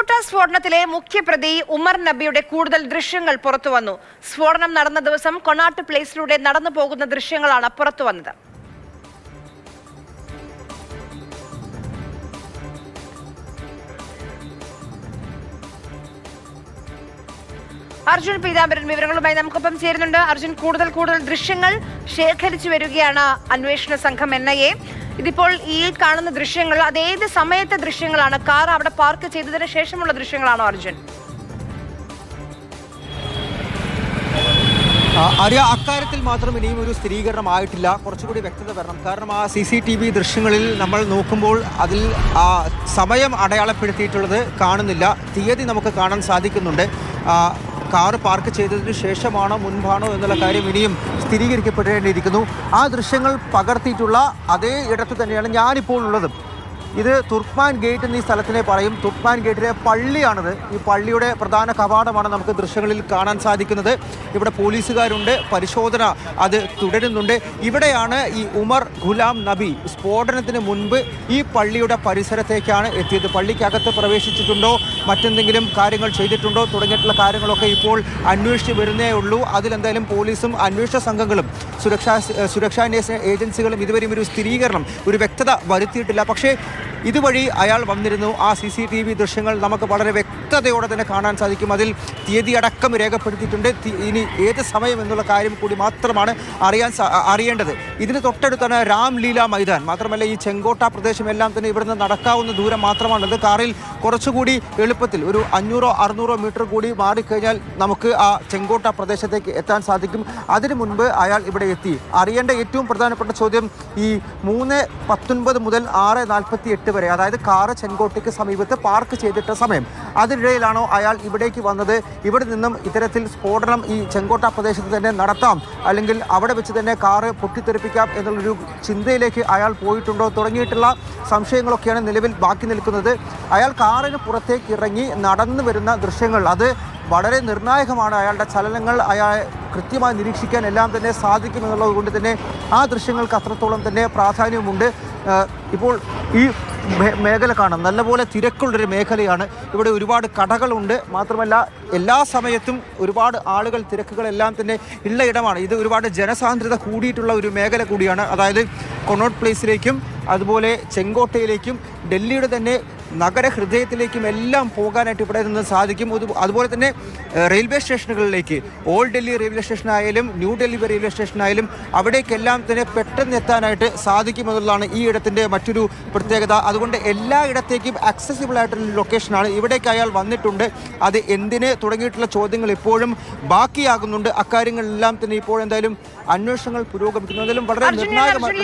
ചെങ്കോട്ട സ്ഫോടനത്തിലെ മുഖ്യപ്രതി ഉമർ നബിയുടെ കൂടുതൽ ദൃശ്യങ്ങൾ പുറത്തുവന്നു. സ്ഫോടനം നടന്ന ദിവസം കൊണാട്ട് പ്ലേസിലൂടെ നടന്നു പോകുന്ന ദൃശ്യങ്ങളാണ് പുറത്തുവന്നത്. അർജുൻ പീതാംബരൻ വിവരങ്ങളുമായി നമുക്കൊപ്പം ചേരുന്നുണ്ട്. അർജുൻ, കൂടുതൽ ദൃശ്യങ്ങൾ ശേഖരിച്ചു വരികയാണ് അന്വേഷണ സംഘം NIA. ഇതിപ്പോൾ ഈ കാണുന്ന ദൃശ്യങ്ങൾ അതേത് സമയത്തെ ദൃശ്യങ്ങളാണ്? കാർ അവിടെ പാർക്ക് ചെയ്തതിനു ശേഷമുള്ള ദൃശ്യങ്ങളാണോ അർജുൻ? അക്കാര്യത്തിൽ മാത്രം ഇനിയും ഒരു സ്ഥിരീകരണം ആയിട്ടില്ല. കുറച്ചുകൂടി വ്യക്തത വരണം. കാരണം ആ CCTV ദൃശ്യങ്ങളിൽ നമ്മൾ നോക്കുമ്പോൾ അതിൽ സമയം അടയാളപ്പെടുത്തിയിട്ടുള്ളത് കാണുന്നില്ല. തീയതി നമുക്ക് കാണാൻ സാധിക്കുന്നുണ്ട്. കാർ പാർക്ക് ചെയ്തതിന് ശേഷമാണോ മുൻപാണോ എന്നുള്ള കാര്യം ഇനിയും സ്ഥിരീകരിക്കപ്പെടേണ്ടിയിരിക്കുന്നു. ആ ദൃശ്യങ്ങൾ പകർത്തിയിട്ടുള്ള അതേ ഇടത്ത് തന്നെയാണ് ഞാനിപ്പോൾ ഉള്ളത്. ഇത് തുർക്ക്മാൻ ഗേറ്റ് എന്നീ സ്ഥലത്തിനെ പറയും. തുർക്ക്മാൻ ഗേറ്റിലെ പള്ളിയാണിത്. ഈ പള്ളിയുടെ പ്രധാന കവാടമാണ് നമുക്ക് ദൃശ്യങ്ങളിൽ കാണാൻ സാധിക്കുന്നത്. ഇവിടെ പോലീസുകാരുണ്ട്, പരിശോധന അത് തുടരുന്നുണ്ട്. ഇവിടെയാണ് ഈ ഉമർ ഗുലാം നബി സ്ഫോടനത്തിന് മുൻപ് ഈ പള്ളിയുടെ പരിസരത്തേക്കാണ് എത്തിയത്. പള്ളിക്കകത്ത് പ്രവേശിച്ചിട്ടുണ്ടോ, മറ്റെന്തെങ്കിലും കാര്യങ്ങൾ ചെയ്തിട്ടുണ്ടോ തുടങ്ങിയിട്ടുള്ള കാര്യങ്ങളൊക്കെ ഇപ്പോൾ അന്വേഷിച്ച് വരുന്നേ ഉള്ളൂ. അതിലെന്തായാലും പോലീസും അന്വേഷണ സംഘങ്ങളും സുരക്ഷാന്വേഷണ ഏജൻസികളും ഇതുവരെയും ഒരു സ്ഥിരീകരണം, ഒരു വ്യക്തത വരുത്തിയിട്ടില്ല. പക്ഷേ ഇതുവഴി അയാൾ വന്നിരുന്നു. ആ CCTV ദൃശ്യങ്ങൾ നമുക്ക് വളരെ വ്യക്തതയോടെ തന്നെ കാണാൻ സാധിക്കും. അതിൽ തീയതി അടക്കം രേഖപ്പെടുത്തിയിട്ടുണ്ട്. ഇനി ഏത് സമയം എന്നുള്ള കാര്യം കൂടി മാത്രമാണ് അറിയേണ്ടത്. ഇതിന് തൊട്ടടുത്താണ് രാംലീല മൈതാൻ. മാത്രമല്ല ഈ ചെങ്കോട്ട പ്രദേശമെല്ലാം തന്നെ ഇവിടുന്ന് നടക്കാവുന്ന ദൂരം മാത്രമാണത്. കാറിൽ കുറച്ചുകൂടി എളുപ്പത്തിൽ ഒരു 500-600 മീറ്റർ കൂടി മാറിക്കഴിഞ്ഞാൽ നമുക്ക് ആ ചെങ്കോട്ട പ്രദേശത്തേക്ക് എത്താൻ സാധിക്കും. അതിനു മുൻപ് അയാൾ ഇവിടെ എത്തി. അറിയേണ്ട ഏറ്റവും പ്രധാനപ്പെട്ട ചോദ്യം ഈ 3:19 മുതൽ 6:48 വരെ, അതായത് കാറ് ചെങ്കോട്ടയ്ക്ക് സമീപത്ത് പാർക്ക് ചെയ്തിട്ട സമയം, അതിനിടയിലാണോ അയാൾ ഇവിടേക്ക് വന്നത്? ഇവിടെ നിന്നും ഇത്തരത്തിൽ സ്ഫോടനം ഈ ചെങ്കോട്ട പ്രദേശത്ത് തന്നെ നടത്താം, അല്ലെങ്കിൽ അവിടെ വെച്ച് തന്നെ കാറ് പൊട്ടിത്തെറിപ്പിക്കാം എന്നുള്ളൊരു ചിന്തയിലേക്ക് അയാൾ പോയിട്ടുണ്ടോ തുടങ്ങിയിട്ടുള്ള സംശയങ്ങളൊക്കെയാണ് നിലവിൽ ബാക്കി നിൽക്കുന്നത്. അയാൾ കാറിന് പുറത്തേക്ക് ഇറങ്ങി നടന്നു വരുന്ന ദൃശ്യങ്ങൾ അത് വളരെ നിർണായകമാണ്. അയാളുടെ ചലനങ്ങൾ അയാളെ കൃത്യമായി നിരീക്ഷിക്കാൻ എല്ലാം തന്നെ സാധിക്കുമെന്നുള്ളത് കൊണ്ട് തന്നെ ആ ദൃശ്യങ്ങൾക്ക് അത്രത്തോളം തന്നെ പ്രാധാന്യമുണ്ട്. ഇപ്പോൾ ഈ മേഖല കാണാം, നല്ലപോലെ തിരക്കുള്ളൊരു മേഖലയാണ്. ഇവിടെ ഒരുപാട് കടകളുണ്ട്. മാത്രമല്ല എല്ലാ സമയത്തും ഒരുപാട് ആളുകൾ, തിരക്കുകളെല്ലാം തന്നെ ഉള്ള ഇടമാണ്. ഇത് ഒരുപാട് ജനസാന്ദ്രത കൂടിയിട്ടുള്ള ഒരു മേഖല കൂടിയാണ്. അതായത് കൊണോട്ട് പ്ലേസിലേക്കും അതുപോലെ ചെങ്കോട്ടയിലേക്കും ഡൽഹിയുടെ തന്നെ നഗരഹൃദയത്തിലേക്കും എല്ലാം പോകാനായിട്ട് ഇവിടെ നിന്ന് സാധിക്കും. അതുപോലെ തന്നെ റെയിൽവേ സ്റ്റേഷനുകളിലേക്ക്, ഓൾഡ് ഡൽഹി റെയിൽവേ സ്റ്റേഷനായാലും ന്യൂ ഡൽഹി റെയിൽവേ സ്റ്റേഷനായാലും അവിടേക്കെല്ലാം തന്നെ പെട്ടെന്ന് എത്താനായിട്ട് സാധിക്കുമെന്നുള്ളതാണ് ഈ ഇടത്തിൻ്റെ മറ്റൊരു പ്രത്യേകത. അതുകൊണ്ട് എല്ലാ ഇടത്തേക്കും ആക്സസിബിൾ ആയിട്ടുള്ള ലൊക്കേഷനാണ്. ഇവിടേക്ക് അയാൾ വന്നിട്ടുണ്ട്, അത് എന്തിന് തുടങ്ങിയിട്ടുള്ള ചോദ്യങ്ങൾ ഇപ്പോഴും ബാക്കിയാകുന്നുണ്ട്. അക്കാര്യങ്ങളെല്ലാം തന്നെ ഇപ്പോൾ എന്തായാലും അന്വേഷണങ്ങൾ പുരോഗമിക്കുന്നു. വളരെ നിർണായകമായ